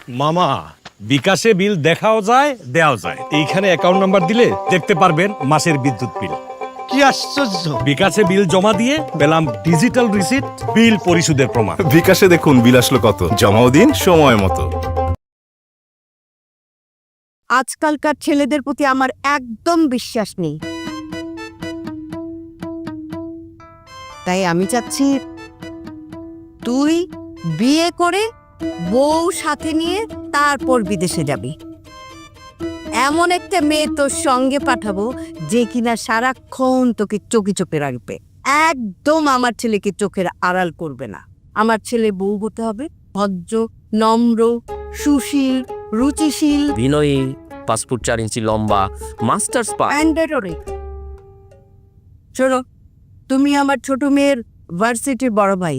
মামা, বিকাশে বিল দেখাও যায়, দেওয়াও যায়। এইখানে অ্যাকাউন্ট নাম্বার দিলে দেখতে পারবেন মাসের বিদ্যুৎ বিল। কি আশ্চর্য! বিকাশে বিল জমা দিয়ে পেলাম ডিজিটাল রিসিট, বিল পরিশোধের প্রমাণ। বিকাশে দেখুন বিল আসলো কত, জমাও দিন সময় মতো। আজকালকার ছেলেদের প্রতি আমার একদম বিশ্বাস নেই, তাই আমি চাচ্ছি তুই বিয়ে করে বউ সাথে নিয়ে তারপর বিদেশে যাবি। এমন একটা মেয়ে তোর সঙ্গে পাঠাবো যে কিনা সারাক্ষণ তোকে চোখে চোখে রাখবে, একদম আমার ছেলেকে চোখের আড়াল করবে না। আমার ছেলে বউ হতে হবে ভদ্র, নম্র, সুশীল, রুচিশীল, বিনয়ী, 5 ফুট 4 ইঞ্চি লম্বা, মাস্টার্স পাস। ম্যান্ডেটরি। শোনো, তুমি আমার ছোট মেয়ের ভার্সিটির বড় ভাই।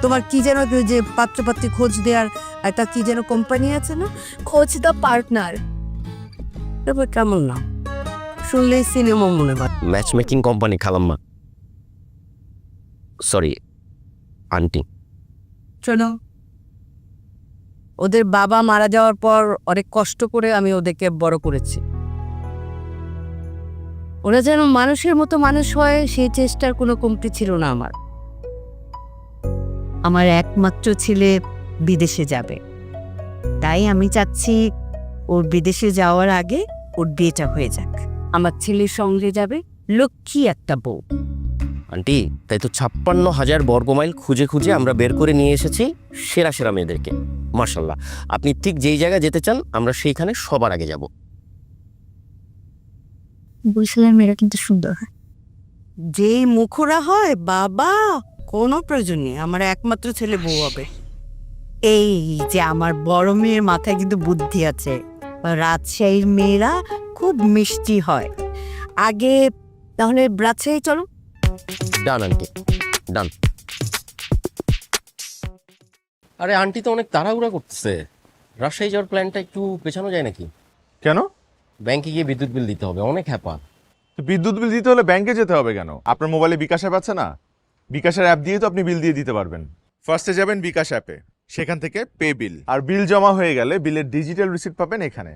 তোমার কি যেন যে পাত্রপাত্রী খোঁজ দেওয়ার একটা কি যেন কোম্পানি আছে না, খোঁজ দা পার্টনার, তবে কেমন না শুনলে সিনেমা মনে হয়। ম্যাচ মেকিং কোম্পানি খালাম্মা, সরি আন্টি। শোনো, ওদের বাবা মারা যাওয়ার পর অনেক কষ্ট করে আমি ওদেরকে বড় করেছি। ওরা যেন মানুষের মতো মানুষ হয় সেই চেষ্টার কোনো কমতি ছিল না আমার। আমার একমাত্র ছেলে বিদেশে যাবে, তাই আমি চাচ্ছি ওর বিদেশে যাওয়ার আগে ওর বিয়েটা হয়ে যাক। আমার ছেলের সঙ্গে যাবে লক্ষ্মী একটা বউ। আন্টি, তাই তো 56,000 বর্গমাইল খুঁজে খুঁজে আমরা বের করে নিয়ে এসেছি সেরা সেরা মেয়েদেরকে। মাশাল্লাহ, আপনি ঠিক যেই জায়গায় যেতে চান আমরা সেইখানে সবার আগে যাব। বরিশালের মেয়েরা কিন্তু সুন্দর হয়। যে মুখরা হয় বাবা, কোনো প্রয়োজন নেই, আমার একমাত্র ছেলে বউ হবে। এই যে আমার বড় মেয়ের মাথায় কিন্তু বুদ্ধি আছে, রাজশাহীর মেয়েরা খুব মিষ্টি হয়। আগে তাহলে রাজশাহী চলো। ডান আন্টি, ডান। আরে আন্টি তো অনেক তাড়াহুড়া করতেছে, রাজশাহী যাওয়ার প্ল্যানটা একটু পেছানো যায় নাকি? কেন? ব্যাংকে গিয়ে বিদ্যুৎ বিল দিতে হবে, অনেক হ্যাপা। তো বিদ্যুৎ বিল দিতে হলে ব্যাংকে যেতে হবে কেন? আপনার মোবাইলে বিকাশ অ্যাপ আছে না? বিকাশের অ্যাপ দিয়ে তো আপনি বিল দিয়ে দিতে পারবেন। ফার্স্টে যাবেন বিকাশ অ্যাপে, সেখান থেকে পে বিল, আর বিল জমা হয়ে গেলে বিলের ডিজিটাল রিসিট পাবেন এখানে।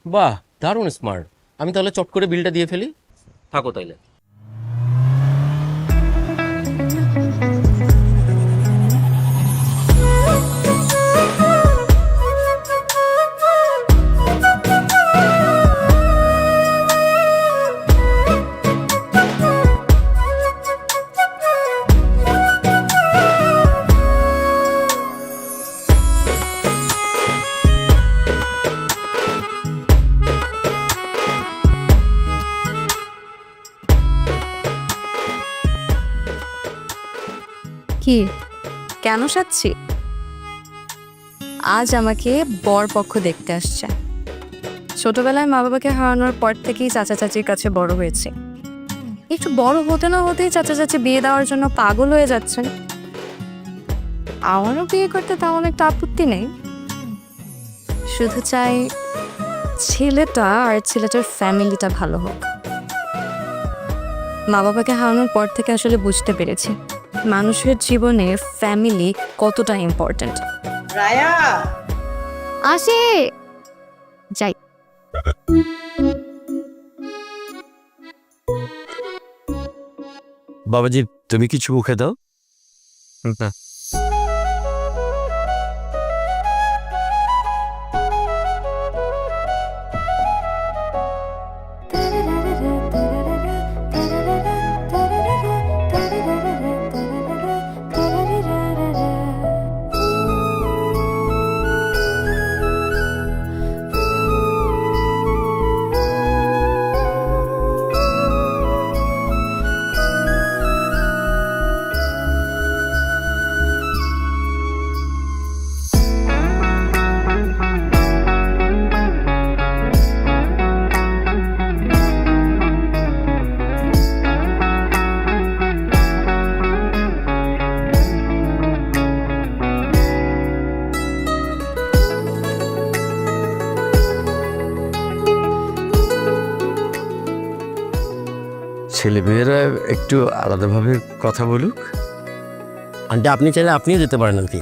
বাহ, দারুণ স্মার্ট। আমি তাহলে চট করে বিলটা দিয়ে ফেলি, থাকো তাইলে। কি, কেন সাচ্ছি? আজ আমাকে বর পক্ষ দেখতে আসছে। ছোটবেলায় মা বাবাকে হারানোর পর থেকেই চাচা চাচির কাছে বড় হয়েছে। একটু বড় হতে না হতেই চাচা চাচি বিয়ে দেওয়ার জন্য পাগল হয়ে যাচ্ছেন। আমারও বিয়ে করতে তেমন একটা আপত্তি নেই, শুধু চাই ছেলেটা আর ছেলেটার ফ্যামিলিটা ভালো হোক। মা বাবাকে হারানোর পর থেকে আসলে বুঝতে পেরেছি মানুষের জীবনে ফ্যামিলি কতটা ইম্পর্ট্যান্ট। রায়া আসে যাই। বাবাজি, তুমি কিছু মুখে দাও। ছেলেমেয়েরা একটু আলাদাভাবে কথা বলুক। আন্টি, আপনি চাইলে আপনিও যেতে পারেন আর কি।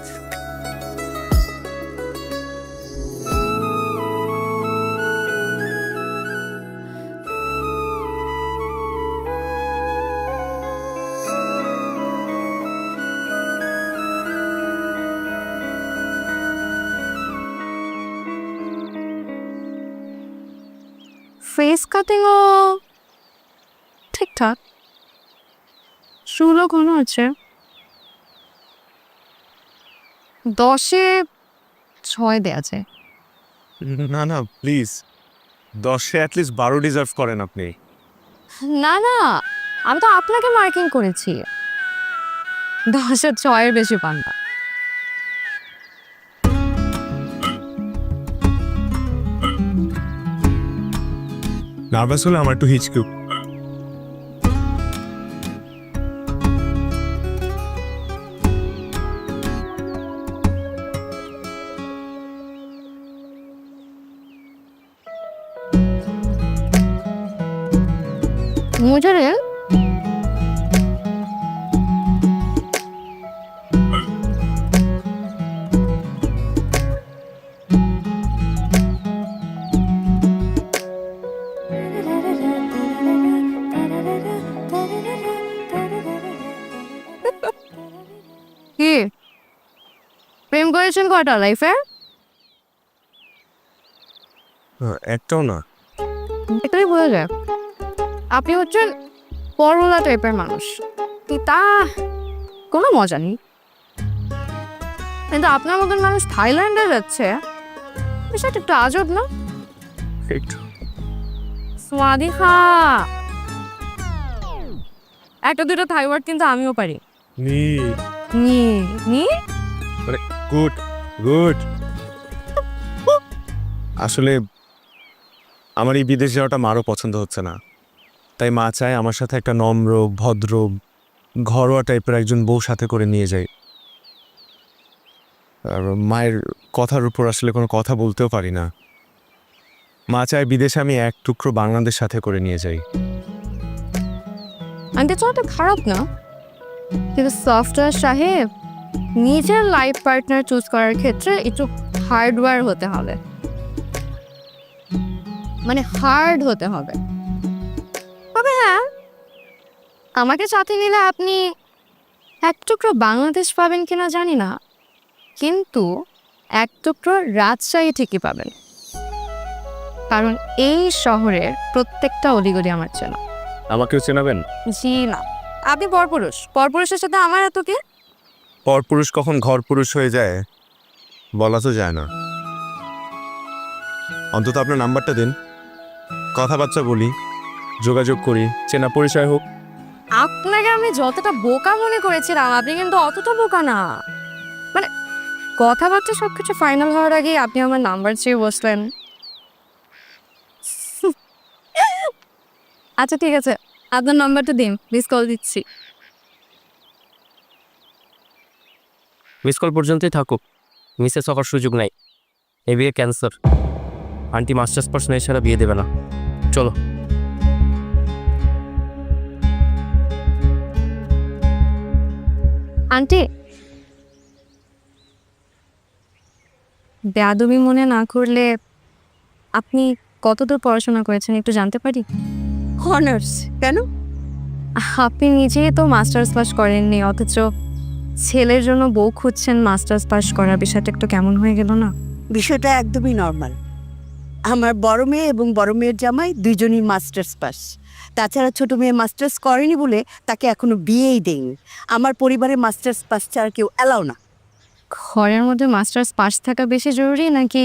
ফেস কাটিংও ঠিকঠাক, চুলও ঘন আছে। 10-এ 6 দেয়া যায়। না না প্লিজ, 10-এ অ্যাটলিস্ট 12 ডিজার্ভ করেন আপনি। না না, আমি তো আপনাকে মার্কিং করেছি। 10-এ 6 এর বেশি পান না। নার্ভাস হলে আমার একটু হিচকুক। মুজরে কি প্রেম করেছেন কয়টা লাইফে? একটাও না। এটাই বোঝা যায় আপনি হচ্ছেন পরোলা টাইপের মানুষ। তা কোনো মজা নেই, কিন্তু আপনার মতন মানুষ থাইল্যান্ডে যাচ্ছে, বিষয়টা একটু আজব না? একটু স্বাদিখা একটা দুটো থাই ওয়ার্ড কিন্তু আমিও পারি। নি নি নি গুড গুড। আসলে আমার এই বিদেশ যাওয়াটা মারও পছন্দ হচ্ছে না, তাই মা চায় আমার সাথে একটা নম্র ভদ্র ঘরোয়া টাইপের একজন বউ সাথে করে নিয়ে যাই। আর মায়ের কথার উপর আসলে কোনো কথা বলতেও পারি না। মা চায় বিদেশে আমি এক টুকরো বাংলাদেশ সাথে করে নিয়ে যাই। আন্টি তো অত খারাপ না, কিন্তু সফটওয়্যার সাহেব নিজের লাইফ পার্টনার চুজ করার ক্ষেত্রে একটু হার্ডওয়্যার হতে হবে, মানে হার্ড হতে হবে। তবে হ্যাঁ, আমাকে সাথে নিলে আপনি এক টুকরো বাংলাদেশ পাবেন কিনা জানি না, কিন্তু এক টুকরো রাজশাহী ঠিকই পাবেন, কারণ এই শহরের প্রত্যেকটা অলিগলি আমার চেনা। আমাকেও চেনাবেন? জি না, আপনি পরপুরুষ, পরপুরুষের সাথে আমার এত কি? পরপুরুষ কখন ঘর পুরুষ হয়ে যায় বলা তো যায় না। অন্তত আপনার নাম্বারটা দিন, কথাবার্তা বলি, যোগাযোগ করি, চেনা পরিচয় হোক। আপনাকে আমি যতটা বোকা মনে করেছিলাম, আপনি কিন্তু অতটা বোকা না। মানে কথাবার্তা সবকিছু ফাইনাল হওয়ার আগে আপনি আমার নাম্বার চেয়ে বসলেন। আচ্ছা ঠিক আছে, আপনার নাম্বারটা দিন, মিস কল দিচ্ছি। মিস কল পর্যন্তই থাকুক, মিসেস হওয়ার সুযোগ নাই। এ বিয়ে ক্যান্সার। আন্টি মাস্টার্স পার্সন এছাড়া বিয়ে দেবে না। চলো। আন্টি, বেয়াদবি মনে না করলে আপনি কতদূর পড়াশোনা করেছেন একটু জানতে পারি? অনার্স কেন? আপনি নিজেই তো মাস্টার্স পাস করেননি, অথচ ছেলের জন্য বউ খুঁজছেন মাস্টার্স পাস করার বিষয়টা একটু কেমন হয়ে গেল না? বিষয়টা একদমই নর্মাল। আমার বড় মেয়ে এবং বড় মেয়ের জামাই দুইজনই মাস্টার্স পাস। তাছাড়া ছোট মেয়ে মাস্টার্স করেনি বলে তাকে এখনো বিয়েই দেয়নি। আমার পরিবারে মাস্টার্স পাস ছাড়া কেউ অ্যালাউ না। ঘরের মধ্যে মাস্টার্স পাস থাকা বেশি জরুরি নাকি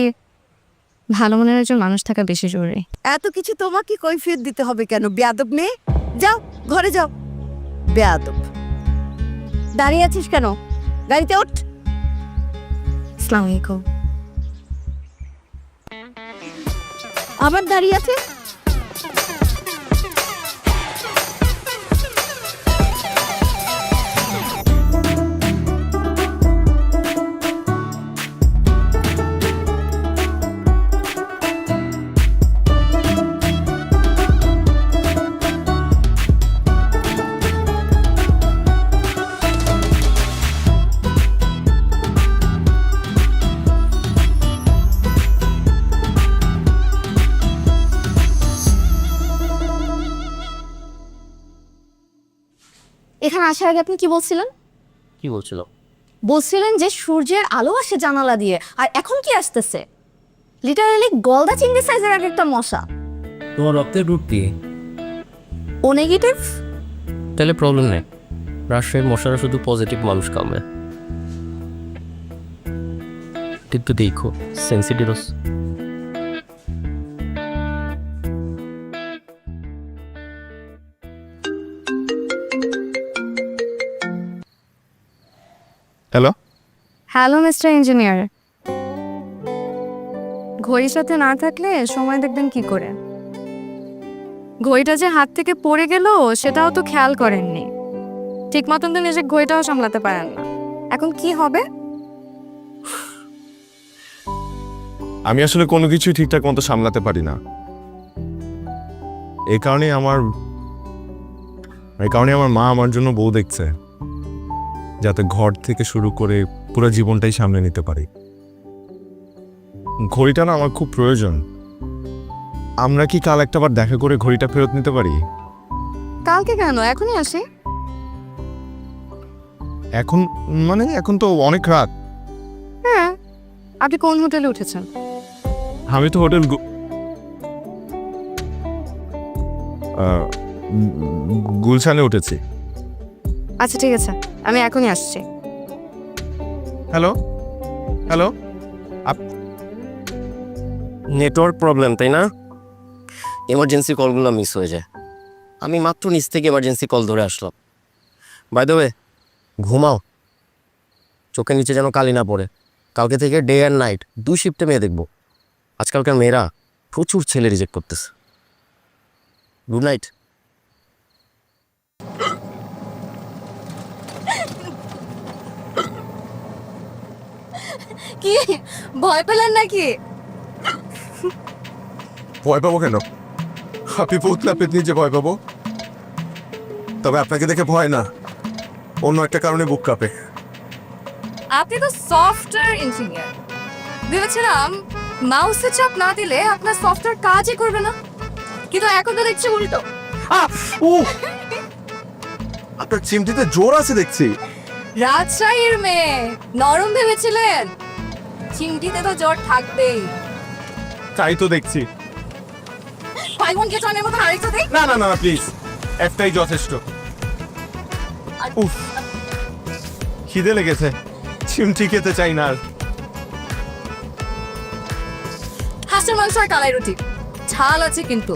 ভালো মনের একজন মানুষ থাকা বেশি জরুরি? এত কিছু তোমাকে কৈফিয়ত দিতে হবে কেন? বেয়াদব মেয়ে, যাও ঘরে যাও। বেয়াদব, দাঁড়িয়ে আছিস কেন? গাড়িতে ওঠ। আসসালামু আলাইকুম। আবার দাঁড়িয়ে আছে। এখানে আসার আগে আপনি কি বলছিলেন? কি বলছিল? বলছিলেন যে সূর্যের আলো আসে জানালা দিয়ে, আর এখন কি আসতেছে? লিটারালি গলদা চিংড়ি সাইজের এক একটা মশা। তোমার রক্তের গ্রুপ কি? ও নেগেটিভ। তাহলে প্রবলেম নেই, রাজশাহীর মশারা শুধু পজিটিভ মানুষ কামড়ে। কিন্তু দেখো sensitive. Hello, hello mister engineer, ঘড়ির সাথে না থাকলে সময় দেখবেন কি করে? ঘড়িটা যে হাত থেকে পড়ে গেল সেটাও তো খেয়াল করেননি, ঠিক মতন তো নিজে ঘড়িটাও সামলাতে পারেন না। এখন কি হবে? আমি আসলে কোনো কিছুই ঠিকঠাক মতো সামলাতে পারি না। এই কারণে আমার মা আমার জন্য বউ দেখছে, যাতে ঘর থেকে শুরু করে পুরো জীবনটাই সামলে নিতে পারি। ঘড়িটা না আমার খুব প্রয়োজন। আমরা কি কাল একটাবার দেখা করে ঘড়িটা ফেরত নিতে পারি? কালকে কেন, এখনই আসি। এখন মানে এখন তো অনেক রাত। হ্যাঁ, আপনি কোন হোটেলে উঠেছেন? আমি তো হোটেল গুলশানে উঠেছি। আচ্ছা ঠিক আছে, আমি এখনই আসছি। হ্যালো হ্যালো, নেটওয়ার্ক প্রবলেম তাই না? এমার্জেন্সি কলগুলো মিস হয়ে যায়। আমি মাত্র নিচ থেকে এমার্জেন্সি কল ধরে আসলাম। বাই দ্য ওয়ে, ঘুমাও, চোখের নিচে যেন কালি না পড়ে। কালকে থেকে ডে অ্যান্ড নাইট 2 শিফটে মেয়ে দেখবো। আজকালকার মেয়েরা প্রচুর ছেলে রিজেক্ট করতেছে। Good night. কি ভয় পেলেন নাকি? ভয় পাবো কেন? আপনি পুতলা পেতনি যে ভয় পাবো? তবে আপনাকে দেখে ভয় না, অন্য একটা কারণে বুক কাঁপে। আপনি তো সফটওয়্যার ইঞ্জিনিয়ার, ভেবেছিলাম মাউসে চাপ না দিলে আপনার সফটওয়্যার কাজই করবে না, কিন্তু এখন তো দেখছি উল্টো। আপনার চিমটিতে জোর আছে দেখছি। রাজশাহীর মেয়ে, নরম ভেবেছিলেন? চিমটিতে তো জোর থাকবেই। তাই তো দেখছি। ভাই বোনকে চনের মতো আরেকটা দেখ। না না না প্লিজ, একটাই যথেষ্ট। উফ, খিদে লেগেছে, চিমটি খেতে চাই না আর। হাঁসের মাংস আর কালাই রুটি, ঝাল আছে কিন্তু।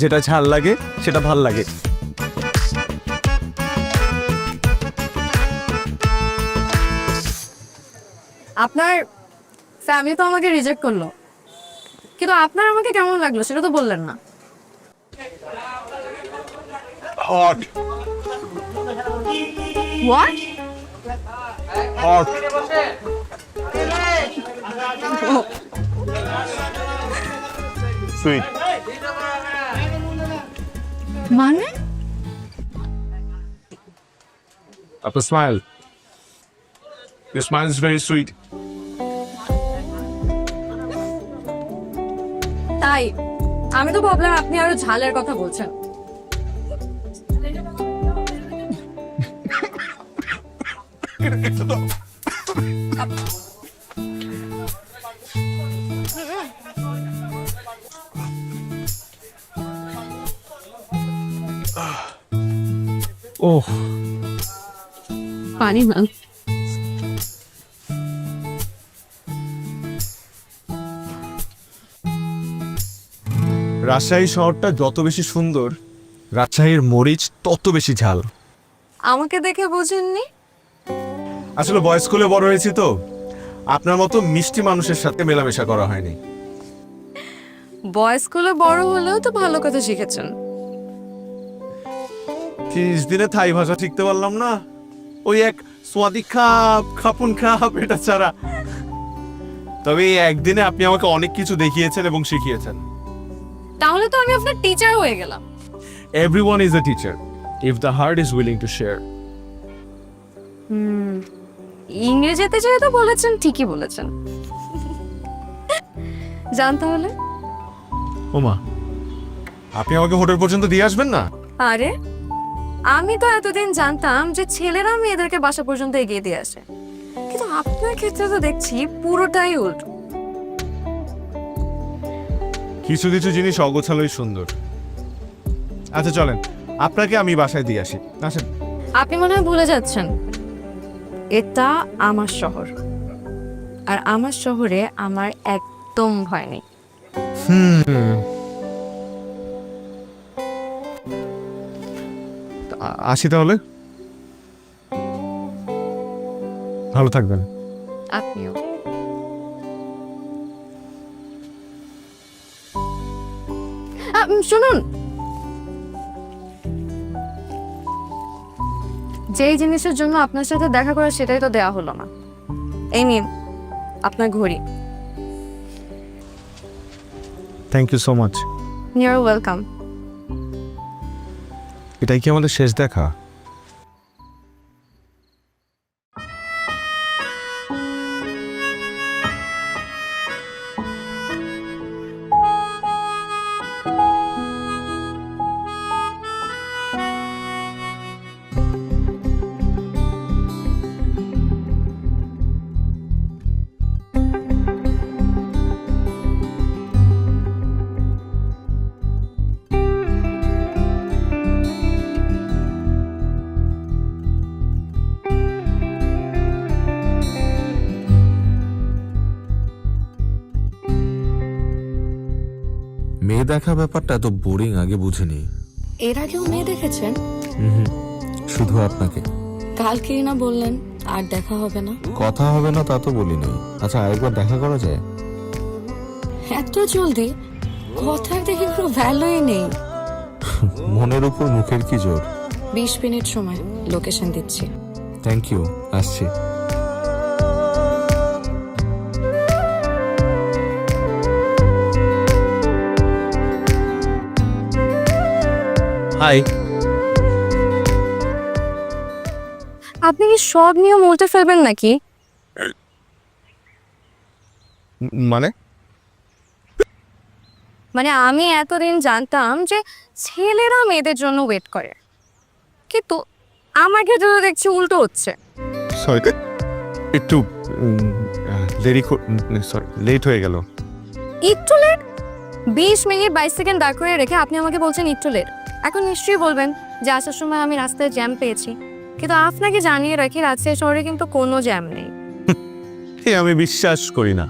যেটা ঝাল লাগে সেটা ভাল লাগে। আপনার ফ্যামিলি তো আমাকে রিজেক্ট করলো, কিন্তু আপনার আমাকে কেমন লাগলো সেটা তো বললেন না। Hot what? হট। সুইট। মানে আপনার smile, your smile is very sweet. তাই আমি তো ভাবলাম আপনি আরো ঝালের কথা বলছেন। ওহ, পানি না। রাজশাহী শহরটা যত বেশি সুন্দর, রাজশাহীর মরিচ তত বেশি ঝাল। আমাকে দেখে বুঝেননি? আসলে বয়েজ স্কুলে বড় হয়েছি তো, আপনার মতো মিষ্টি মানুষের সাথে মেলামেশা করা হয়নি। বয়েজ স্কুলে বড় হলেও তো ভালো কথা শিখেছেন। 30 দিনে থাই ভাষা শিখতে পারলাম না, ওই এক সোয়াদি খাপ খাপুন খাপ এটা ছাড়া। তবে এই একদিনে আপনি আমাকে অনেক কিছু দেখিয়েছেন এবং শিখিয়েছেন। তাহলে তো আমি আপনার টিচার হয়ে গেলাম। Everyone is a teacher if the heart is willing to share. ইংরেজিতে যেহেতু বলেছেন, ঠিকই বলেছেন। জান তাহলে। ওমা, আপনি আমাকে হোটেল পর্যন্ত দিয়ে আসবেন না? আরে আমি তো এতদিন জানতাম যে ছেলেরা মেয়েদেরকে বাসা পর্যন্ত এগিয়ে দিয়ে আসে, কিন্তু আপনার ক্ষেত্রে তো দেখছি পুরোটাই উল্টো। কিছু কিছু জিনিস অগোছালোই সুন্দর। আচ্ছা চলেন, আপনাকে আমি বাসায় দিয়ে আসি। আসেন। আপনি মনে হয় ভুলে যাচ্ছেন, এটা আমার শহর, আর আমার শহরে আমার একদম ভয় নেই। আসি তাহলে, ভালো থাকবেন। আপনিও। শুনুন, যেই জিনিসের জন্য আপনার সাথে দেখা করা সেটাই তো দেয়া হলো না। এই নিন আপনার ঘড়ি। Thank you so much. You're welcome. এটাই কি আমাদের শেষ দেখা? মেয়ে দেখা ব্যাপারটা এত বোরিং আগে বুঝিনি। এর আগেও মেয়ে দেখেছেন? শুধু আপনাকে। কালকেই না বললেন আর দেখা হবে না। কথা হবে না তা তো বলিনি। আচ্ছা আরেকবার দেখা করা যায়? এত জলদি? কথার দেখি কোনো ভ্যালুই নেই। মনের উপর মুখের কি জোর। 20 মিনিট সময়, লোকেশন দিচ্ছি। থ্যাংক ইউ, আসছি। হাই। আপনি কি সব নিয়ম উল্টে ফেলবেন নাকি? মানে মানে আমি এতদিন জানতাম যে ছেলেরা মেয়েদের জন্য ওয়েট করে, কিন্তু আমার ক্ষেত্রে তো দেখছি উল্টো হচ্ছে। সরি, একটু লেট হয়ে গেল। একটু লেট? 20 মিনিট 22 সেকেন্ড দাঁড় করে রেখে আপনি আমাকে বলছেন একটু লেট। এখন নিশ্চয়ই বলবেন যে আসার সময় আমি রাস্তায় জ্যাম পেয়েছি, কিন্তু আপনাকে জানিয়ে রাখি রাজশাহী শহরে কিন্তু কোনো জ্যাম নেই। আমি বিশ্বাস করি না,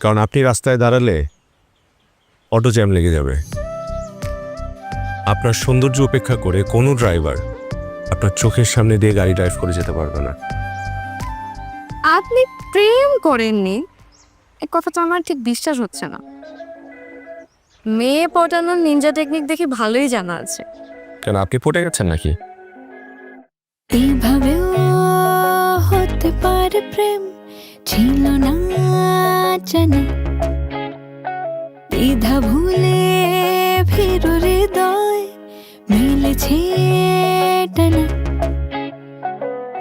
কারণ আপনি রাস্তায় দাঁড়ালে অটো জ্যাম লেগে যাবে। আপনার সৌন্দর্য উপেক্ষা করে কোনো ড্রাইভার আপনার চোখের সামনে দিয়ে গাড়ি ড্রাইভ করে যেতে পারবে না। আপনি প্রেম করেননি, এই কথাটা আমার ঠিক বিশ্বাস হচ্ছে না। মেয়ে পটানোর নিনজা টেকনিক দেখি ভালোই জানা আছে। কেন, আপনি পটে গেছেন নাকি? এইভাবেও হতে পারে প্রেম, ছিল না জানা, দ্বিধা ভুলে ফিরো হৃদয় মিলেছে টানা।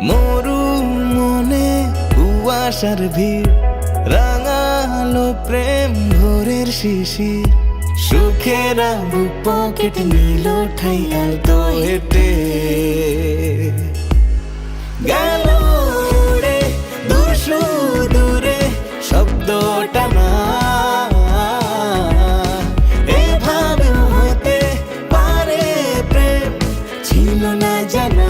মরু মনে কুয়াশার ভিড়, রাঙালো প্রেম ভোরের শিশির, সুখেরা বুক পকেট নিল ঠাই আলতো হেঁটে গেল উড়ে দূর সুদূরে শব্দটা না। এভাবে হতে পারে প্রেম, ছিল না জানা।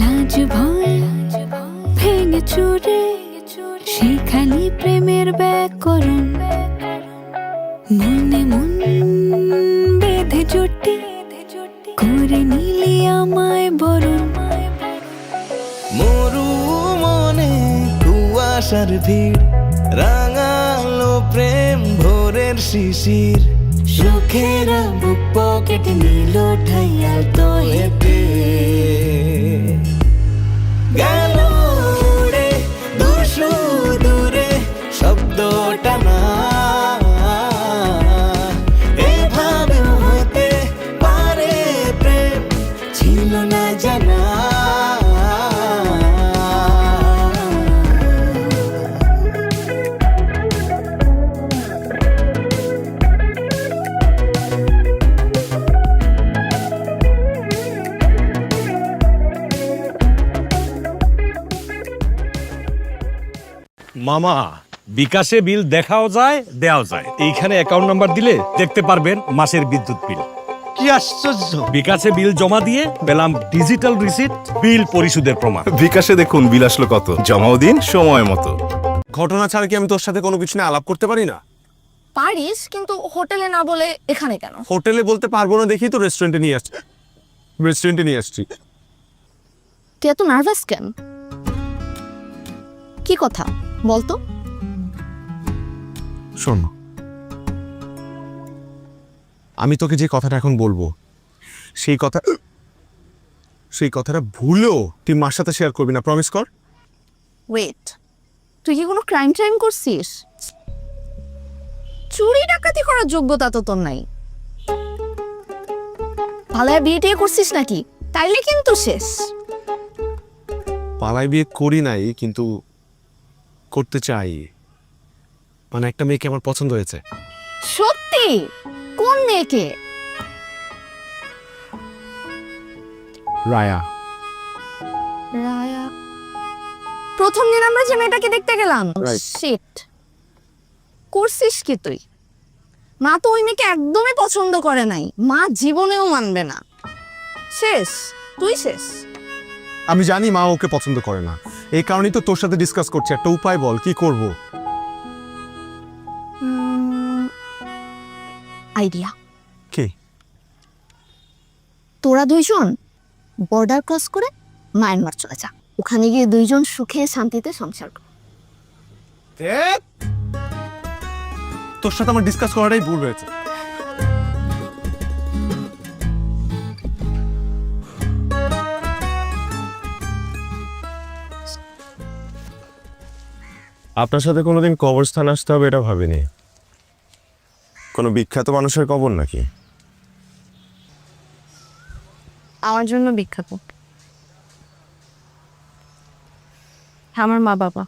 লাজ ভয় ভেঙে চুরে সেখানে প্রেমের ব্যাকরণ, মনে মন বেঁধে জুটি করে নিলি আমায় বরণ। মরু মনে কুয়াশার ভিড়, রাঙালো প্রেম ভোরের শিশির, সুখেরা বুক পকেট নিল ঠাই আলতো হেঁটে গেল মামা বিকাশে বিল দেখাও যায় দেওয়াও যায়, এইখানে অ্যাকাউন্ট নাম্বার দিলে দেখতে পারবেন মাসের বিদ্যুৎ বিল। কি আশ্চর্য! বিকাশে বিল জমা দিয়ে পেলাম ডিজিটাল রিসিট, বিল পরিশোধের প্রমাণ। বিকাশে দেখুন বিল আসলো কত, জমাও দিন সময় মতো। ঘটনা ছাড়া কি আমি তোর সাথে কোনো কিছু নিয়ে আলাপ করতে পারি না? পারিস, কিন্তু হোটেলে না বলে এখানে কেন? হোটেলে বলতে পারবো না দেখি তো রেস্টুরেন্টে নিয়ে আসছি। তুই এত নার্ভাস কেন? কি কথা বলতো? শোন, আমি তোকে যে কথাটা এখন বলবো সেই কথাটা ভুলেও তুই মার সাথে শেয়ার করবি না, প্রমিস কর। ওয়েট, তুই কি কোনো ক্রাইম করছিস? চুরি ডাকাতি করার যোগ্যতা তো তোর নাই। পালায় বিয়ে টিয়ে করছিস নাকি? তাইলে কিন্তু শেষ। পালাই বিয়ে করি নাই, কিন্তু করতে চাই। মানে একটা মেয়েকে আমার পছন্দ হয়েছে। সত্যি? কোন মেয়েকে? রায়া। রায়া? প্রথম দিন আমরা যে মেয়েটাকে দেখতে গেলাম। শিট, করছিস কি তুই? মা তো ওই মেয়েকে একদমই পছন্দ করে নাই, মা জীবনেও মানবে না। শেষ, তুই শেষ। আমি জানি মা ওকে পছন্দ করে না, এই কারণেই তো তোর সাথে ডিসকাস করছি। একটা উপায় বল, কি করব? আইডিয়া কি? তোরা দুইজন বর্ডার ক্রস করে মায়ানমার চলে যা, ওখানে গিয়ে দুইজন সুখে শান্তিতে সংসার কর। তোর সাথে আমার ডিসকাস করাটাই ভুল হয়েছে। আপনার সাথে কোনোদিন কবরস্থান আসতে হবে এটা ভাবিনি। কোনো বিখ্যাত মানুষের কবর নাকি? আমার জন্য বিখ্যাত আমার মা বাবা।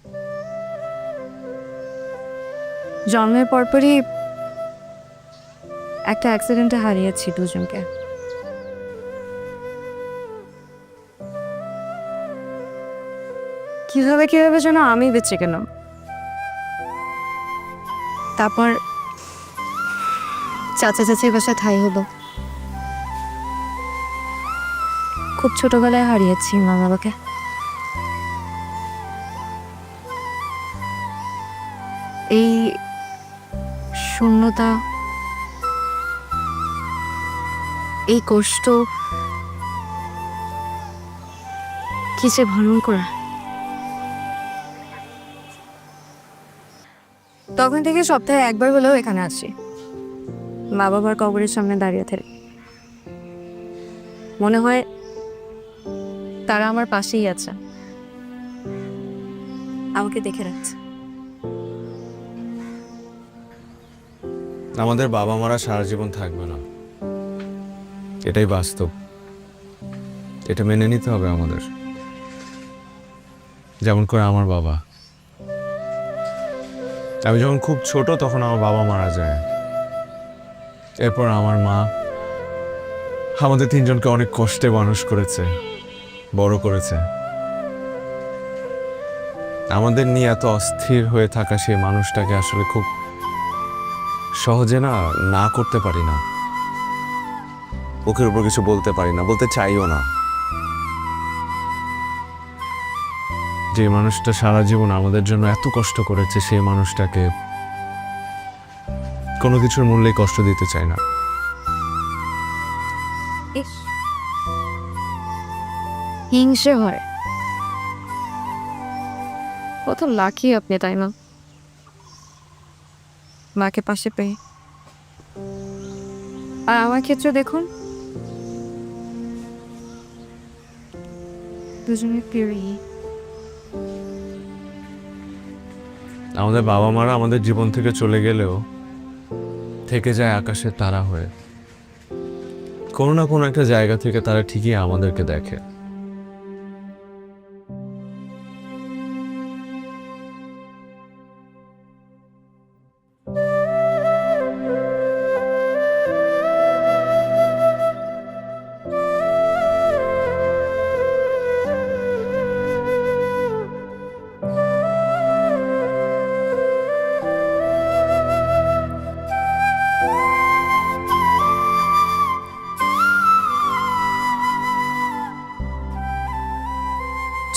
জন্মের পরপরই একটা অ্যাক্সিডেন্টে হারিয়েছি দুজনকে। কিভাবে যেন আমি বেঁচে গেলাম। তারপর চাচা চাচির বাসায় ঠাঁই হলো। খুব ছোটবেলায় হারিয়েছি মা বাবাকে। এই শূন্যতা, এই কষ্ট কিসে ভ্রমণ করা। তখন থেকে সপ্তাহে একবার হলেও এখানে আসি, মা বাবার কবরের সামনে দাঁড়িয়ে থাকি। মনে হয় তারা আমার পাশেই আছে, আমাকে দেখে রাখছে। আমাদের বাবা মারা সারা জীবন থাকবে না, এটাই বাস্তব। এটা মেনে নিতে হবে আমাদের। যেমন করে আমার বাবা, আমি যখন খুব ছোট তখন আমার বাবা মারা যায়। এরপর আমার মা আমাদের তিনজনকে অনেক কষ্টে মানুষ করেছে, বড় করেছে। আমাদের নিয়ে এত অস্থির হয়ে থাকা সেই মানুষটাকে আসলে খুব সহজে না করতে পারি না। ওকের উপর কিছু বলতে পারি না, বলতে চাইও না। যে মানুষটা সারা জীবন আমাদের জন্য এত কষ্ট করেছে, সেই মানুষটাকে কোনো কিছুর মূল্যে কষ্ট দিতে চাই না। হিংসে হয়। কত লাকি আপনি, তাই না? মাকে পাশে পেয়ে। আর আমার ক্ষেত্রে দেখুন, দুজনে পেরিয়ে। আমাদের বাবা মারা আমাদের জীবন থেকে চলে গেলেও থেকে যায় আকাশের তারা হয়ে। কোনো না কোনো একটা জায়গা থেকে তারা ঠিকই আমাদেরকে দেখে।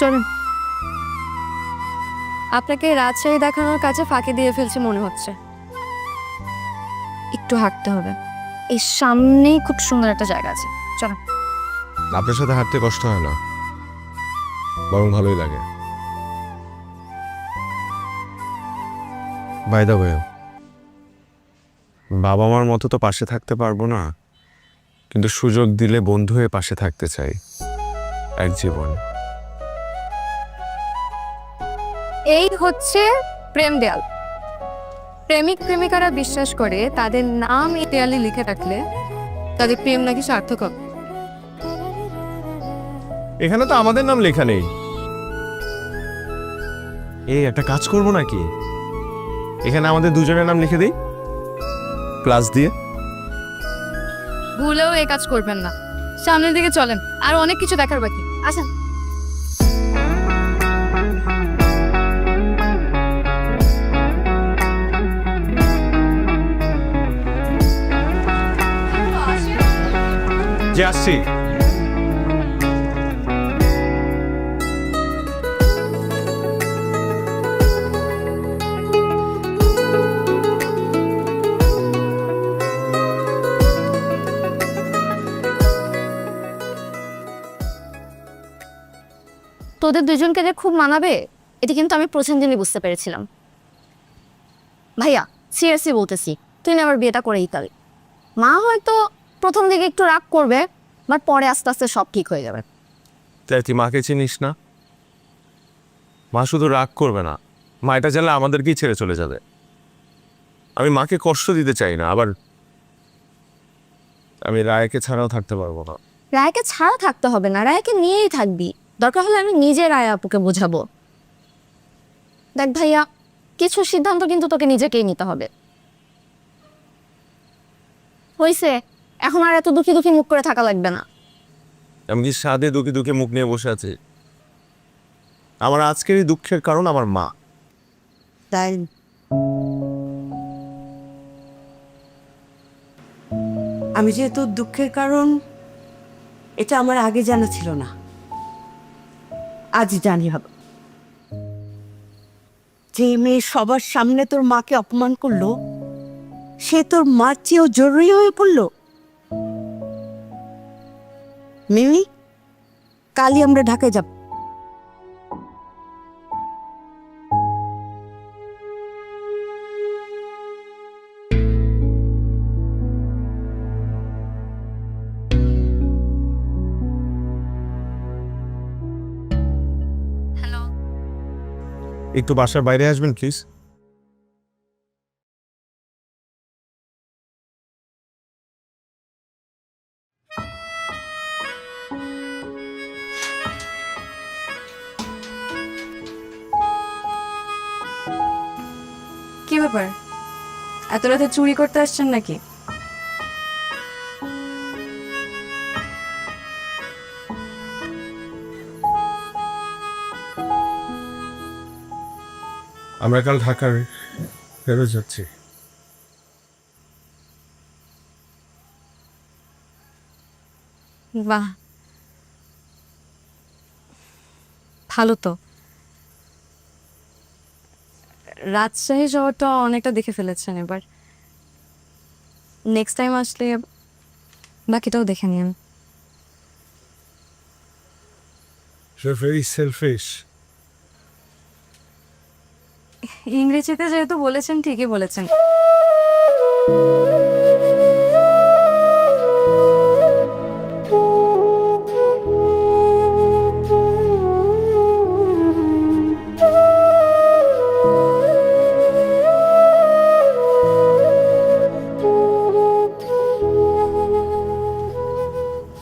চলুন। আপনাকে রাজশাহী দেখানোর কাছে ফাঁকি দিয়ে ফেলছে মনে হচ্ছে। একটু হাঁটতে হবে, এই সামনেই খুব সুন্দর একটা জায়গা আছে, চলো। আপনার সাথে হাঁটতে কষ্ট হয় না, বরং ভালোই লাগে। বাই দ্য ওয়ে, বাবা মার মতো তো পাশে থাকতে পারবো না, কিন্তু সুযোগ দিলে বন্ধু হয়ে পাশে থাকতে চাই এক জীবন। এই হচ্ছে প্রেম দেয়াল। প্রেমিক প্রেমিকারা বিশ্বাস করে তাদের নাম এই দেয়ালে লিখে রাখলে তাদের প্রেম নাকি সার্থক হবে। এখানে তো আমাদের নাম লেখা নেই। এই একটা কাজ করবো নাকি, এখানে আমাদের দুজনের নাম লিখে দিই প্লাস দিয়ে। ভুলেও এই কাজ করবেন না, সামনের দিকে চলেন, আর অনেক কিছু দেখার বাকি। আসেন। যে আসছি। তোদের দুজনকে যে খুব মানাবে এটা কিন্তু আমি প্রথম দিনই বুঝতে পেরেছিলাম। ভাইয়া সিরিয়াসলি বলতেছি, তুই না আমার বিয়েটা করেই দিবি। মা হয়তো প্রথম দিকে একটু রাগ করবে, বাট পরে আস্তে আস্তে সব ঠিক হয়ে যাবে। তাই তুই মাকে চিনিস না? মা শুধু রাগ করবে না, মা এটা জানলে আমাদেরকেই ছেড়ে চলে যাবে। আমি মাকে কষ্ট দিতে চাই না, আবার আমি রায়কে ছাড়াও থাকতে পারবো না। রায়কে ছাড়া থাকতে হবে না, রায়কে নিয়েই থাকবি। দরকার হলে আমি নিজে রায় আপুকে বোঝাবো। দেখ ভাইয়া, কিছু সিদ্ধান্ত কিন্তু তোকে নিজেকেই নিতে হবে। হইছে, এখন আর এত দুঃখী দুঃখী মুখ করে থাকা লাগবে না। আমি কি সাদে দুঃখে দুঃখে মুখ নিয়ে বসে আছি? আমার আজকের এই দুঃখের কারণ আমার মা। তাই আমি যেহেতু দুঃখের কারণ, এটা আমার আগে জানা ছিল না, আজ জানি হবে। যে মেয়ে সবার সামনে তোর মাকে অপমান করলো, সে তোর মার চেয়েও জরুরি হয়ে পড়লো। মিমি, কালই আমরা ঢাকায় যাব। হ্যালো, একটু বাসার বাইরে আসবেন প্লিজ। কি ব্যাপার, এত রাতে চুরি করতে আসছেন নাকি? আমরা কাল ঢাকার ফেরত যাচ্ছি। বাহ, ভালো তো। রাজশাহী শহরটা অনেকটা দেখে ফেলেছেন, এবার নেক্সট টাইম আসলে বাকিটাও দেখে নিন। Very shellfish. ইংরেজিতে যেহেতু বলেছেন, ঠিকই বলেছেন।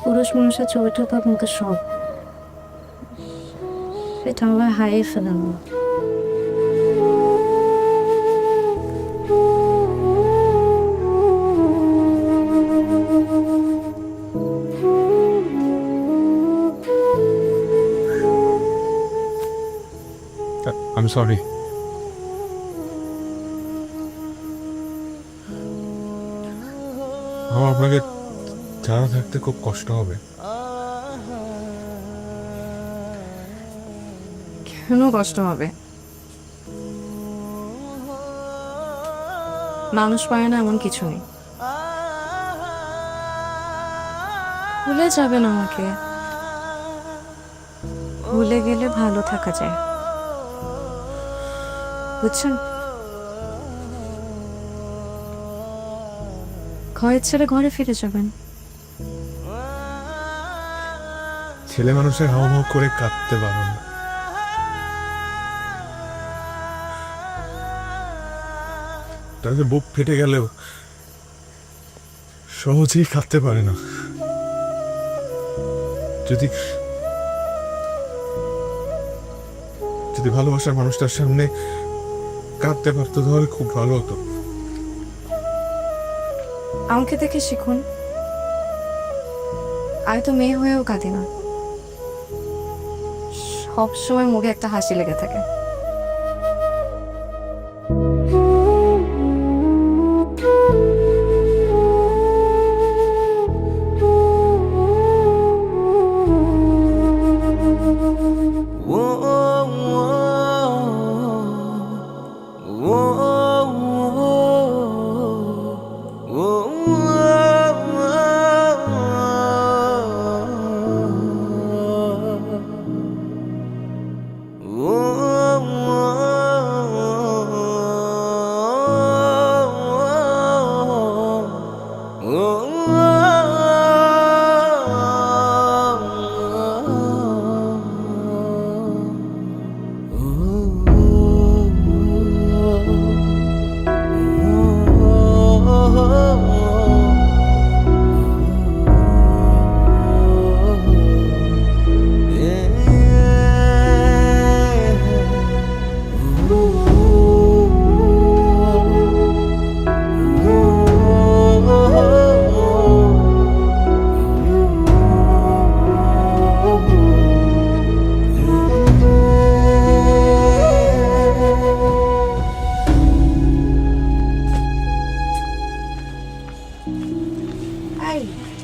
পুরুষ মানুষের ছবিটা তো আপনাকে সব, সেটা আমরা হারিয়ে ফেলেন। I am sorry. আমার আপনাকে ছাড়া থাকতে খুব কষ্ট হবে। এখনো কষ্ট হবে। মানুষ পারে না এমন কিছু নেই। ভুলে যাবেন আমাকে, ভুলে গেলে ভালো থাকা যায়, বুঝছেন? ঘরে ছেড়ে ঘরে ফিরে যাবেন। ছেলে মানুষের হাও হাও করে কাঁদতে পারো না। তাদের বুক ফেটে গেলেও সহজেই কাঁদতে পারে না। যদি যদি ভালোবাসার মানুষটার সামনে কাঁদতে পারতো তাহলে খুব ভালো হতো। আমাকে দেখে শিখুন, আমি তো মেয়ে হয়েও কাঁদি না, সব সময় মুখে একটা হাসি লেগে থাকে।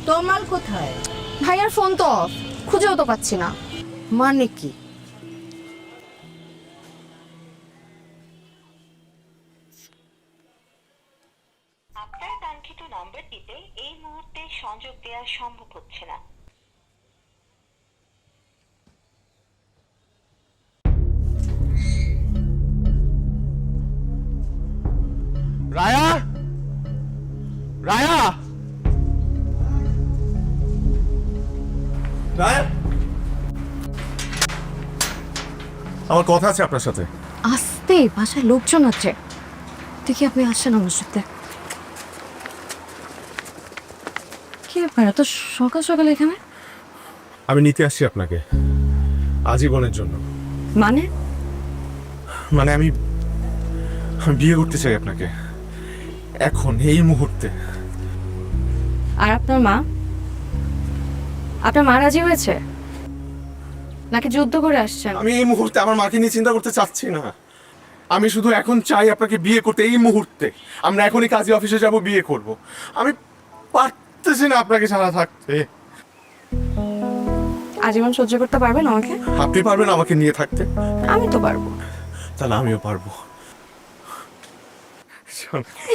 তোমার কোথায়? ভাইয়ার ফোন তো অফ, খুঁজেও তো পাচ্ছি না। মানে কি? আপনার কাঙ্ক্ষিত নম্বরটিতে এই মুহূর্তে সংযোগ দেওয়া সম্ভব হচ্ছে না। রায়া, রায়া, রায়া, আমার কথা আছে আপনার সাথে। আসতে, বাসায় লোকজন আছে। দেখি আপনি আসেন আমার সাথে। কি ব্যাপার এত সকাল সকাল এখানে? আমি নিতে আসছি আপনাকে আজীবনের জন্য। মানে? মানে আমি বিয়ে করতে চাই আপনাকে এখন, এই মুহূর্তে। আর আপনার মা? আপনার মা রাজি হয়েছে নাকি যুদ্ধ করে আসছেন? আমি এই মুহূর্তে আমার মাকে নিয়ে চিন্তা করতে চাচ্ছি না। আমি শুধু এখন চাই আপনাকে বিয়ে করতে, এই মুহূর্তে। আমরা এখনই কাজী অফিসে যাব, বিয়ে করব। আমি পারতেছি না আপনাকে ছাড়া থাকতে। আজীবন সহ্য করতে পারবেন আমাকে? আপনি পারবেন আমাকে নিয়ে থাকতে? আমি তো পারবো। তাহলে আমিও পারবো।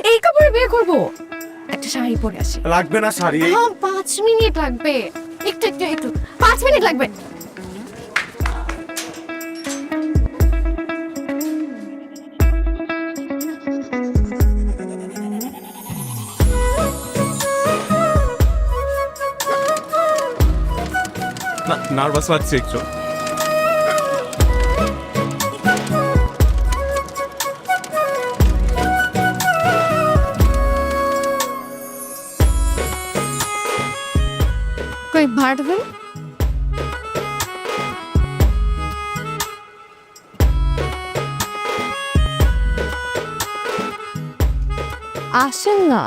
এই কাপড়ে বিয়ে করবো? একটা শাড়ি পরে আসি। লাগবে না শাড়ি। 5 মিনিট লাগবে, একটু একটু একটু 5 মিনিট লাগবে। নার্ভাস লাগছে একটু। কই ভাড়া দেবেন? আসেন না।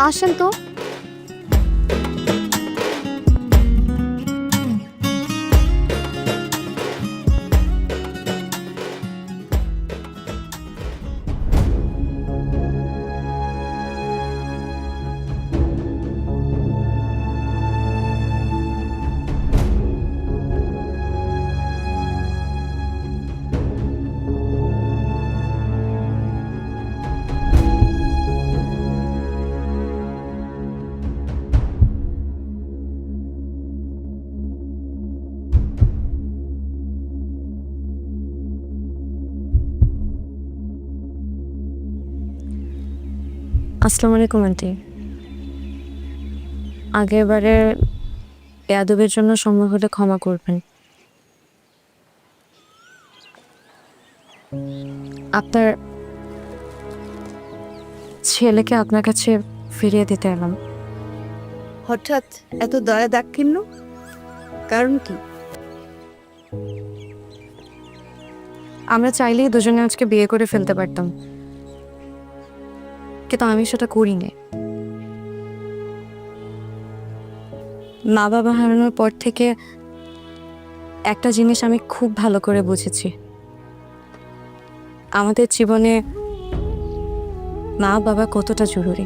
আসেন তো। আসসালামু আলাইকুম আন্টি। আগেরবারে বেয়াদবের জন্য সময় হলে ক্ষমা করবেন। আপনার ছেলেকে আপনার কাছে ফিরিয়ে দিতে এলাম। হঠাৎ এত দয়া দাক্ষিণ্য কারণ কি? আমরা চাইলেই দুজনে আজকে বিয়ে করে ফেলতে পারতাম, কিন্তু আমি সেটা করিনি। মা বাবা হারানোর পর থেকে একটা জিনিস আমি খুব ভালো করে বুঝেছি, আমাদের জীবনে মা বাবা কতটা জরুরি।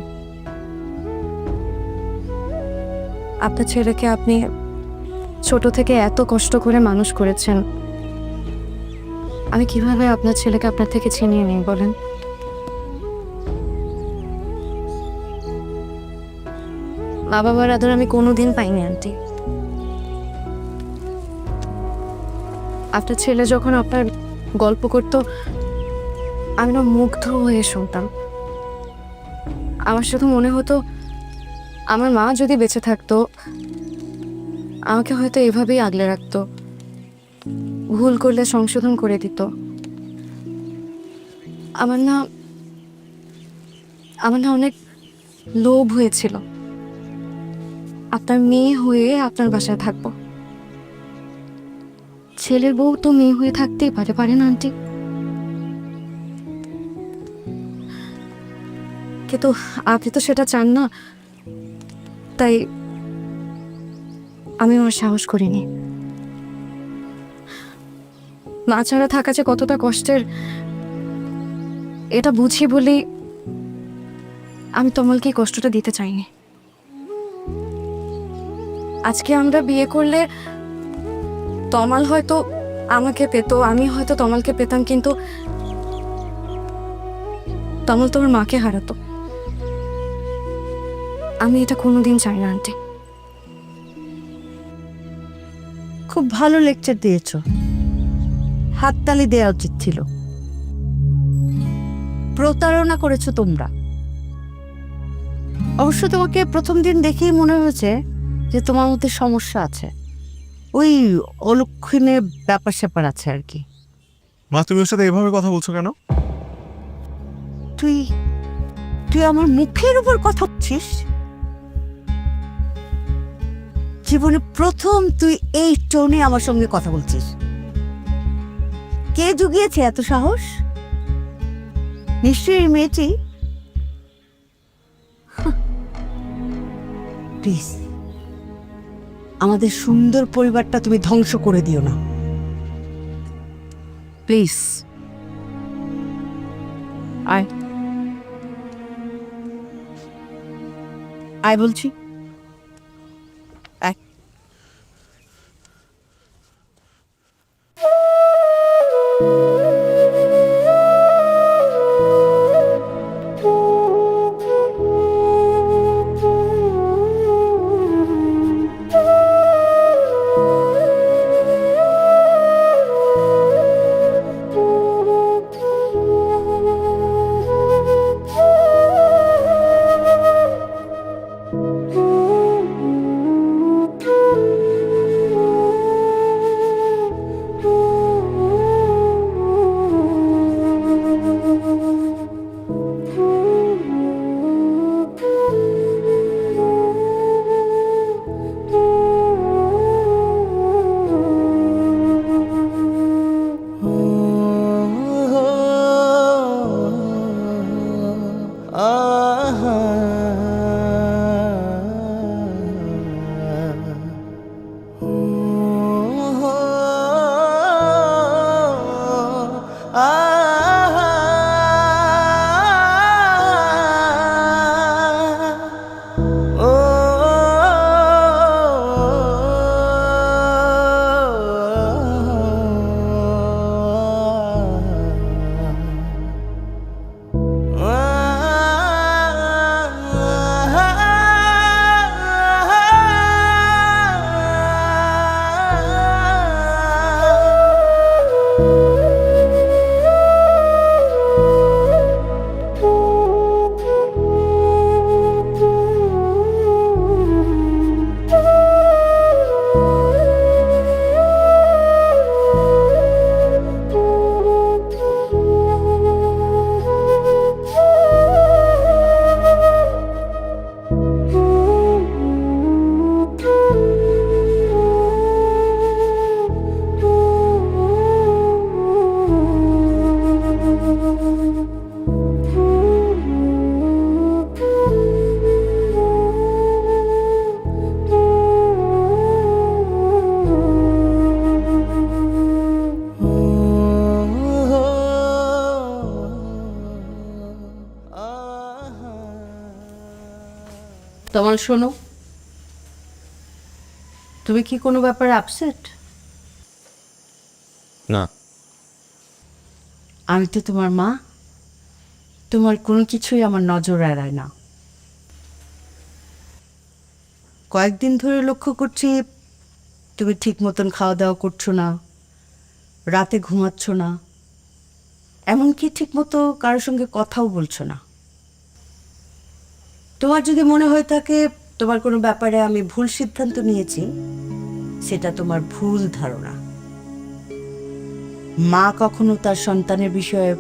আপনার ছেলেকে আপনি ছোট থেকে এত কষ্ট করে মানুষ করেছেন, আমি কিভাবে আপনার ছেলেকে আপনার থেকে ছিনিয়ে নিই বলেন? মা বাবার আদর আমি কোনোদিন পাইনি আন্টি। আপনার ছেলে যখন আপনার গল্প করতো আমি না মুগ্ধ হয়ে শুনতাম। আমার শুধু মনে হতো আমার মা যদি বেঁচে থাকতো আমাকে হয়তো এভাবেই আগলে রাখতো, ভুল করলে সংশোধন করে দিত। আমার না অনেক লোভ হয়েছিল আপনার মেয়ে হয়ে আপনার বাসায় থাকবো। ছেলের বউ তো মেয়ে হয়ে থাকতেই পারে না আন্টি? কিন্তু আপনি তো সেটা চান না, তাই আমি আমার সাহস করিনি। মা ছাড়া থাকা যে কতটা কষ্টের এটা বুঝি বলেই আমি তমালকে এই কষ্টটা দিতে চাইনি। আজকে আমরা বিয়ে করলে তমাল হয়তো আমাকে পেত, আমি হয়তো তমালকে পেতাম, কিন্তু তমাল তোমার মাকে হারাতো। আমি এটা কোনোদিন চাই না আন্টি। খুব ভালো লেকচার দিয়েছো, হাততালি দেওয়া উচিত ছিল। প্রতারণা করেছো তোমরা। অবশ্য তোমাকে প্রথম দিন দেখেই মনে হয়েছে যে তোমার মধ্যে সমস্যা আছে, ওই অলক্ষণে ব্যাপার স্যাপার আছে আর কি। মা, তুমি ওর সাথে এভাবে কথা বলছো কেন? তুই তুই আমার মুখের উপর কথা বলছিস? জীবনে প্রথম তুই এই টোনে আমার সঙ্গে কথা বলছিস। কে জুগিয়েছে এত সাহস? নিশ্চয়ই এই মেয়েটি। প্লিজ, আমাদের সুন্দর পরিবারটা তুমি ধ্বংস করে দিও না প্লিজ। আয় আয় বলছি, আয়। তোমার শোনো, তুমি কি কোনো ব্যাপারে আপসেট? না। আমি তো তোমার মা, তোমার কোনো কিছুই আমার নজর এড়ায় না। কয়েকদিন ধরে লক্ষ্য করছি তুমি ঠিক মতন খাওয়া দাওয়া করছো না, রাতে ঘুমাচ্ছ না, এমনকি ঠিক মতো কারোর সঙ্গে কথাও বলছো না। তোমার যদি মনে হয়ে থাকে তোমার কোনো ব্যাপারে আমি ভুল সিদ্ধান্ত নিয়েছি, সেটা তোমার ভুল ধারণা। মা কখনো তার সন্তানের বিষয়ে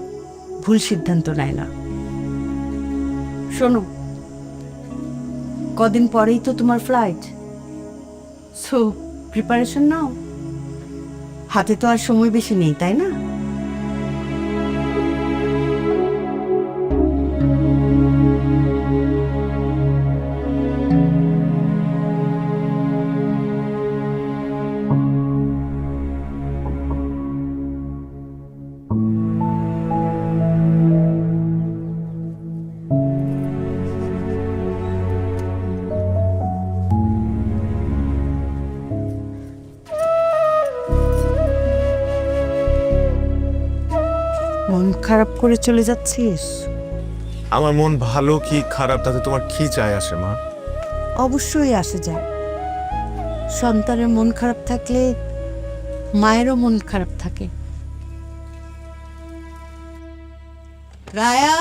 ভুল সিদ্ধান্ত নেয় না। শোনো, কদিন পরেই তো তোমার ফ্লাইট, সো প্রিপারেশন নাও। হাতে তো আর সময় বেশি নেই, তাই না? মন খারাপ করে চলে যাচ্ছিস? আমার মন ভালো কি খারাপ তাতে তোমার কি চায় আসে মা? অবশ্যই আসে যায়। সন্তানের মন খারাপ থাকলে মায়েরও মন খারাপ থাকে। রায়া,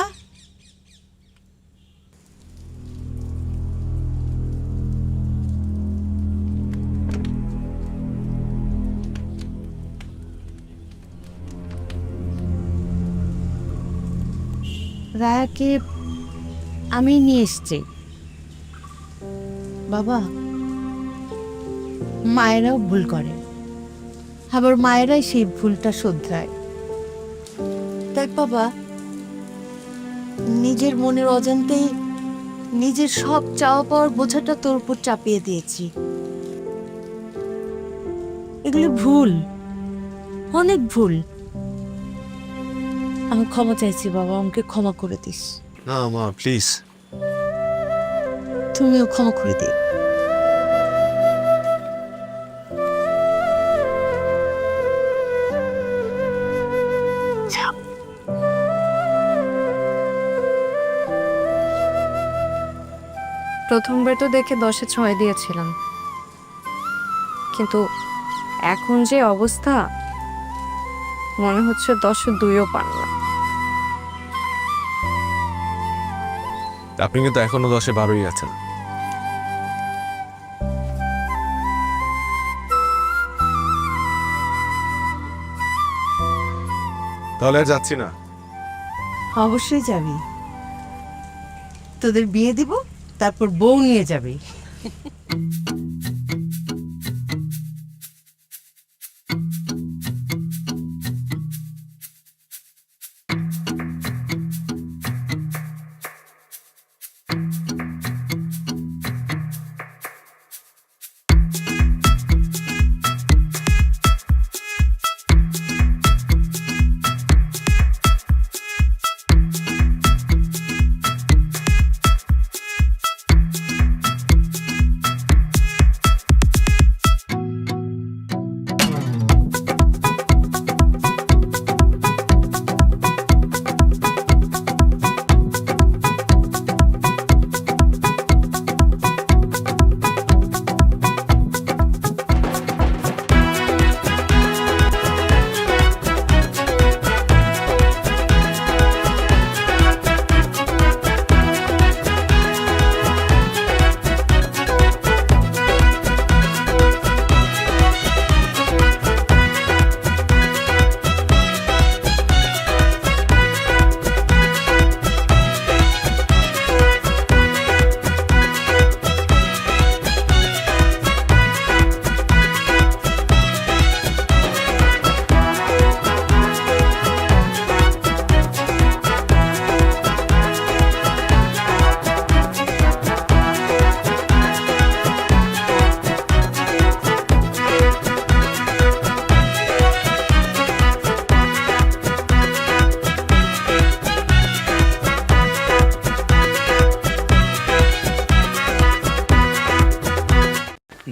রায়াকে আমি নিয়ে এসছি। বাবা, মায়েরাও ভুল করে, আবার মায়েরাই সেই ভুলটা শোধরায়। দেখ বাবা, নিজের মনের অজান্তেই নিজের সব চাওয়া পাওয়ার বোঝাটা তোর উপর চাপিয়ে দিয়েছি। এগুলো ভুল, অনেক ভুল। আমি ক্ষমা চাইছি বাবা, আমাকে ক্ষমা করে দিস। না মা প্লিজ। তুমিও ক্ষমা করে দিও। প্রথমবার তো দেখে 10-এ 6 দিয়েছিলাম, কিন্তু এখন যে অবস্থা মনে হচ্ছে 10-এ 2ও পারলাম। আপনি কিন্তু এখনো 10-এ 12ই আছেন। তাহলে আর যাচ্ছি না। অবশ্যই যাবি, তোদের বিয়ে দিব, তারপর বউ নিয়ে যাবি।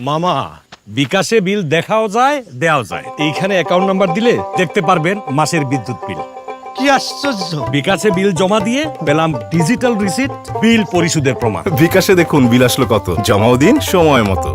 মামা বিকাশে বিল দেখাও যায় দেওয়াও যায়, এইখানে অ্যাকাউন্ট নাম্বার দিলে দেখতে পারবেন মাসের বিদ্যুৎ বিল। কি আশ্চর্য! বিকাশে বিল জমা দিয়ে পেলাম ডিজিটাল রিসিট, বিল পরিশোধের প্রমাণ। বিকাশে দেখুন বিল আসলো কত, জমাও দিন সময় মতো।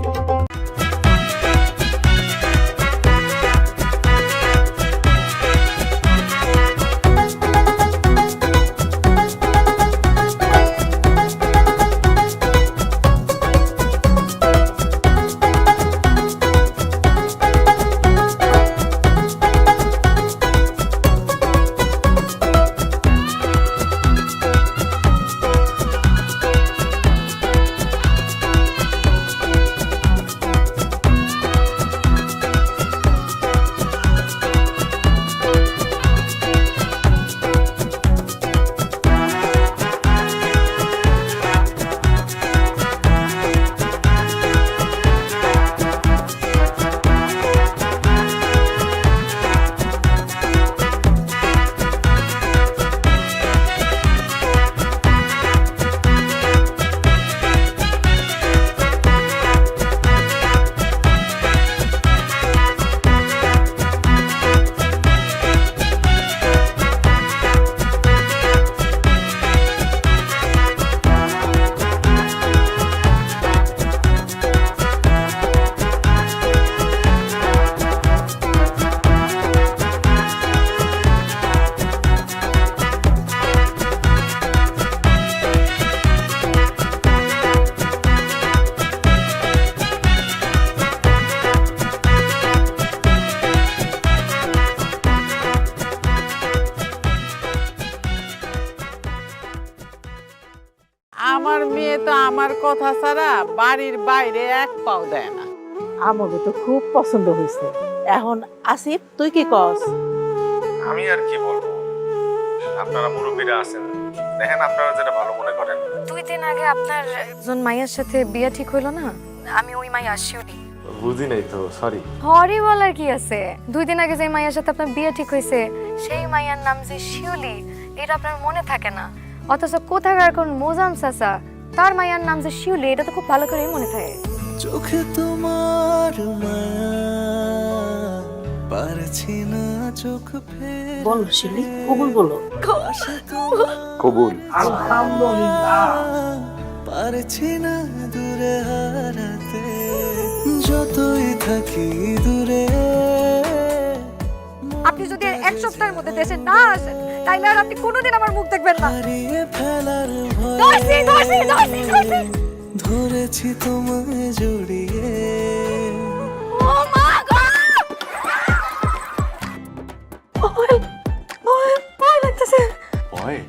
আমার মেয়ে তো আমার কথা ছাড়া বাড়ির বাইরে এক পাও দেয় না। আমাকে তো খুব পছন্দ হয়েছে। এখন আসিফ, তুই কি কস? আমি আর কি বলবো, আপনারা মুরব্বীরা আছেন, দেখেন আপনারা যেটা ভালো মনে করেন। 2 দিন আগে আপনার একজন মাইয়ার সাথে বিয়ে ঠিক হইলো না? আমি ওই মাইয়া শিউলি। বুঝি নাই তো, সরি। হরি বলার কি আছে? 2 দিন আগে যে মাইয়ার সাথে আপনার বিয়ে ঠিক হয়েছে, সেই মাইয়ার নাম যে শিউলি, এটা আপনার মনে থাকে না। অথচ কোথাকার কোন মোজাম চাচা, তার মাইয়ার নাম যে শিউলি, এটা তো খুব ভালো করেই মনে থাকে। চোখে তোমার মায়া, পারছি না চোখ ফের। বলো শিউলি, কবুল বলো। কবুল। আলহামদুলিল্লাহ। পারছি না দূরে হারাতে, যতই থাকি দূরে। আপনি যদি 1 সপ্তাহের মধ্যে দেশে না আসেন, তাইলে আর আপনি কোনোদিন আমার মুখ দেখবেন না। হারিয়ে ফেলার ধরছি, ধরছি, ধরছি, ধরছি। ধরেছি তোমায় জড়িয়ে। ও মা গো! ভয় লাগতেছে। ভয়?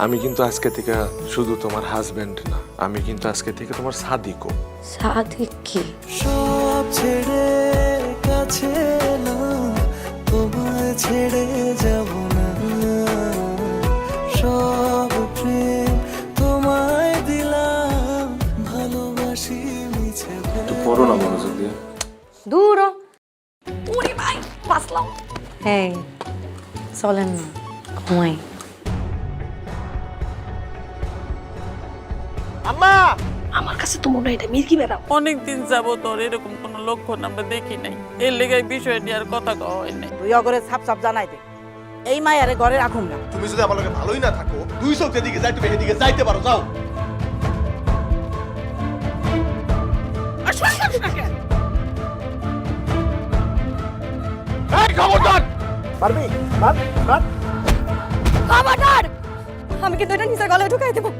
আমি কিন্তু আজকে থেকে শুধু তোমার হাজবেন্ড না, আমি কিন্তু আজকে থেকে তোমার সাদিকও। সাদিক কি? সব ছেড়ে কাছে এলাম, তোমায় ছেড়ে যাব না। সব প্রেম তোমায় দিলাম, ভালোবাসি মিছে পড়ো না মনোযোগ দিয়ে। দূর হ। ওরে ভাই, বাঁচলাম। এই চলেন না, ঘুমাই। আম্মা, আমার কাছে তো মনে হয় এটা মির্কি বেড়া। অনেকদিন যাব তোর এরকম কোনো লক্ষণ আমরা দেখি নাই। এর লেগে বিষয় নিয়ে আর কথা কওয়া হয় নাই। তুই অগরে ছাপ ছাপ জানাই দে, এই মায়ারে ঘরে রাখুন না। তুমি যদি আমার লগে ভালোই না থাকো, 2 চোখের দিকে যাই, তুমি এদিকে যাইতে পারো, যাও। এই খবরদার! পারবি? পার পার। খবরদার! আমি কিন্তু এটা নিজের গলায় ঢুকাই দেবো।